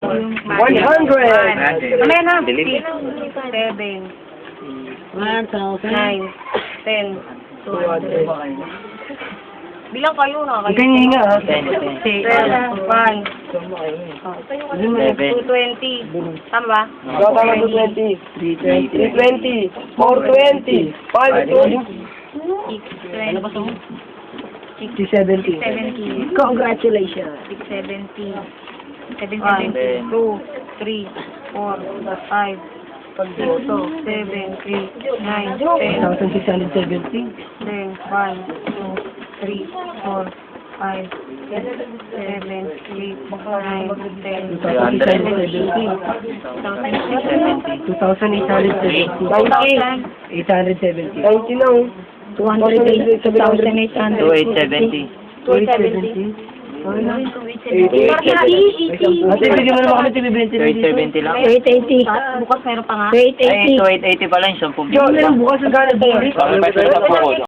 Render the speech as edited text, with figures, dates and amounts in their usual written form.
100! Mamaya na. 6, 7, 1,000. 9, 10, 200. Bilang kayo na. Huwag kayong hihinga, ha? 6, 1, 220. Tama ba? Tama, 220. 320. 420. 520. 670. 70. Congratulations. 670. 770. 2, 3, 4, 5, 6, 7, 8, 9, 10, 1,670. 10, 1, 2, 3, 4, 5, 6, 7, 8, 9, 10, 2,870. 870. 90 na, oh. 208,800. 2870. 270. Ate, bigyan mo naman kami TV-20 na dito. 2870 lang. 880. bukas meron pa nga. 880. Ay, 2880 pala yung 10 Diyan, bukas sa gana tayo.